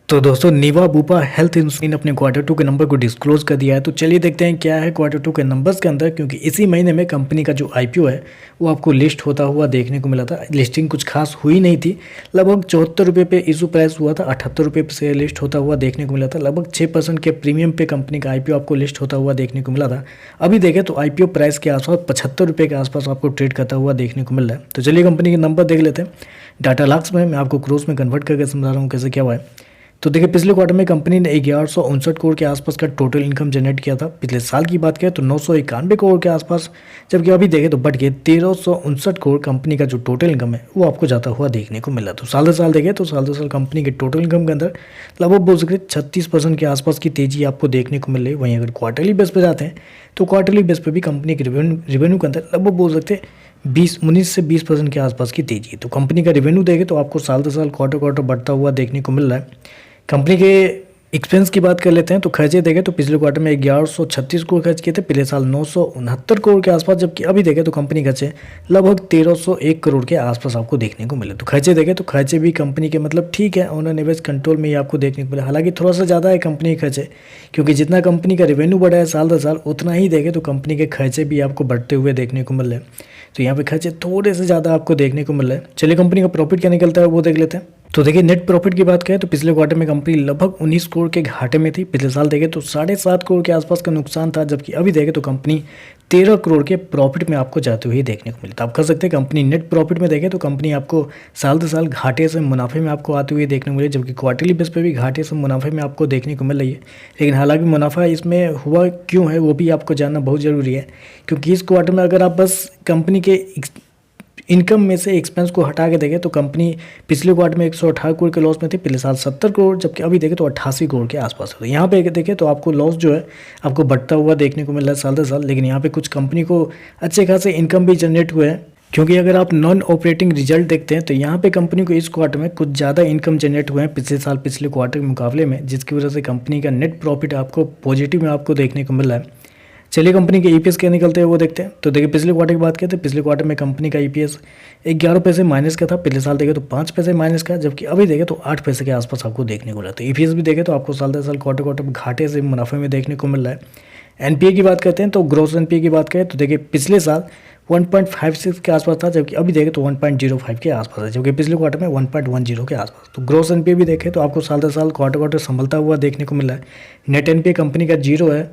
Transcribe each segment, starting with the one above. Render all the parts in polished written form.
तो दोस्तों नीवा Bupa health insurance ने अपने क्वार्टर टू के नंबर को डिस्क्लोज कर दिया है। तो चलिए देखते हैं क्या है क्वार्टर टू के नंबर्स के अंदर, क्योंकि इसी महीने में कंपनी का जो आईपीओ है वो आपको लिस्ट होता हुआ देखने को मिला था। लिस्टिंग कुछ खास हुई नहीं थी, लगभग 74 रुपये पे इशू प्राइस हुआ था, 78 रुपये से लिस्ट होता हुआ देखने को मिला था। लगभग 6% के प्रीमियम पे कंपनी का आईपीओ आपको लिस्ट होता हुआ देखने को मिला था। अभी देखें तो आईपीओ प्राइस के आसपास 75 रुपये के आसपास आपको ट्रेड करता हुआ देखने को मिल रहा है। तो चलिए कंपनी के नंबर देख लेते हैं। डाटा लाक्स में मैं आपको क्रोस में कन्वर्ट करके समझा रहा हूँ कैसे क्या हुआ है। तो देखिए पिछले क्वार्टर में कंपनी ने 1159 करोड़ के आसपास का टोटल इनकम जनरेट किया था। पिछले साल की बात करें तो 991 करोड़ के आसपास, जबकि अभी देखें तो बढ़ के 1359 करोड़ कंपनी का जो टोटल इनकम है वो आपको जाता हुआ देखने को मिला। तो साल दर साल देखें तो साल दर साल कंपनी के टोटल इनकम के अंदर लगभग बोल सकते 36% के आसपास की तेजी आपको देखने को मिल रही है। वहीं अगर क्वार्टरली बेस पर जाते हैं तो क्वार्टरली बेस पर भी कंपनी के रेवेन्यू के अंदर लगभग बोल सकते 19 से 20% के आसपास की तेजी है। तो कंपनी का रेवेन्यू देखें तो आपको साल दर साल क्वार्टर बढ़ता हुआ देखने को मिल रहा है। कंपनी के एक्सपेंस की बात कर लेते हैं तो खर्चे देखें तो पिछले क्वार्टर में 1136 करोड़ खर्च किए थे, पिछले साल 969 करोड़ के आसपास, जबकि अभी देखें तो कंपनी खर्चे लगभग 1301 करोड़ के आसपास आपको देखने को मिले। तो खर्चे देखें तो खर्चे भी कंपनी के मतलब ठीक है, ऑन एन एवरेज कंट्रोल में ही आपको देखने को मिला। हालांकि थोड़ा सा ज़्यादा है कंपनी के खर्चे, क्योंकि जितना कंपनी का रेवेन्यू बढ़ा है साल दर साल उतना ही देखें तो कंपनी के खर्चे भी आपको बढ़ते हुए देखने को मिल रहे हैं। तो यहाँ पे खर्चे थोड़े से ज़्यादा आपको देखने को मिल रहा है। चलिए कंपनी का प्रॉफिट क्या निकलता है वो देख लेते हैं। तो देखिए नेट प्रॉफिट की बात करें तो पिछले क्वार्टर में कंपनी लगभग 19 करोड़ के घाटे में थी। पिछले साल देखें तो 7.5 करोड़ के आसपास का नुकसान था, जबकि अभी देखें तो कंपनी 13 करोड़ के प्रॉफिट में आपको जाते हुए देखने को मिली। तो आप कह सकते हैं कंपनी नेट प्रॉफिट में देखें तो कंपनी आपको साल दर साल घाटे से मुनाफे में आपको आते हुए देखने को मिले, जबकि क्वार्टरली बेस पे भी घाटे से मुनाफे में आपको देखने को मिल रही है। लेकिन हालांकि मुनाफा इसमें हुआ क्यों है वो भी आपको जानना बहुत ज़रूरी है, क्योंकि इस क्वार्टर में अगर आप बस कंपनी के इनकम में से एक्सपेंस को हटा के देखें तो कंपनी पिछले क्वार्टर में 118 करोड़ के लॉस में थी, पिछले साल 70 करोड़, जबकि अभी देखें तो 88 करोड़ के आसपास है। यहाँ पे देखें तो आपको लॉस जो है आपको बढ़ता हुआ देखने को मिल रहा है साल दर साल। लेकिन यहाँ पे कुछ कंपनी को अच्छे खासे इनकम भी जनरेट हुए हैं, क्योंकि अगर आप नॉन ऑपरेटिंग रिजल्ट देखते हैं तो यहाँ पे कंपनी को इस क्वार्टर में कुछ ज़्यादा इनकम जनरेट हुए हैं पिछले साल पिछले क्वार्टर के मुकाबले में, जिसकी वजह से कंपनी का नेट प्रॉफिट आपको पॉजिटिव में आपको देखने को मिल रहा है। चलिए कंपनी के ईपीएस क्या निकलते हैं वो देखते हैं। तो देखिए पिछले क्वार्टर की बात करें तो पिछले क्वार्टर में कंपनी का ईपीएस 11 पैसे माइनस का था, पिछले साल देखें तो 5 पैसे माइनस का, जबकि अभी देखें तो 8 पैसे के आसपास आपको देखने को मिला। तो ईपीएस भी देखें तो आपको साल दर साल क्वार्टर घाटे से मुनाफे में देखने को मिल रहा है। एनपीए की बात करते हैं तो ग्रोस एनपीए की बात करें तो देखिए पिछले साल 1.56 के आसपास था, जबकि अभी देखें तो 1.05 के आसपास है, जबकि पिछले क्वार्टर में 1.10 के आसपास। तो ग्रोस एनपीए भी देखें तो आपको साल दर साल क्वार्टर संभलता हुआ देखने को मिल रहा है। नेट एनपीए कंपनी का 0 है।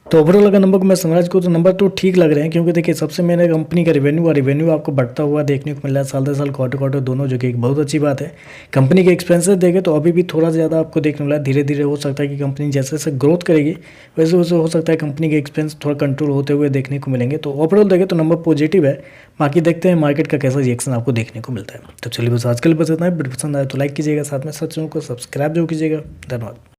तो ओवरऑल अगर नंबर को मैं समराइज करूँ तो नंबर तो ठीक लग रहे हैं, क्योंकि देखिए सबसे मेन कंपनी का रेवेन्यू आपको बढ़ता हुआ देखने को मिल रहा है साल दर साल क्वार्टर दोनों, जो कि एक बहुत अच्छी बात है। कंपनी के एक्सपेंसेस देखें तो अभी भी थोड़ा ज़्यादा आपको देखने को मिला है। धीरे धीरे हो सकता है कि कंपनी जैसे जैसे ग्रोथ करेगी वैसे वैसे हो सकता है कंपनी के एक्सपेंस थोड़ा कंट्रोल होते हुए देखने को मिलेंगे। तो ओवरऑल देखें तो नंबर पॉजिटिव है। बाकी देखते हैं मार्केट का कैसा रिएक्शन आपको देखने को मिलता है। तो चलिए बस आज के लिए बस इतना है। वीडियो पसंद आए तो लाइक कीजिएगा, साथ में चैनल को सब्सक्राइब जरूर कीजिएगा। धन्यवाद।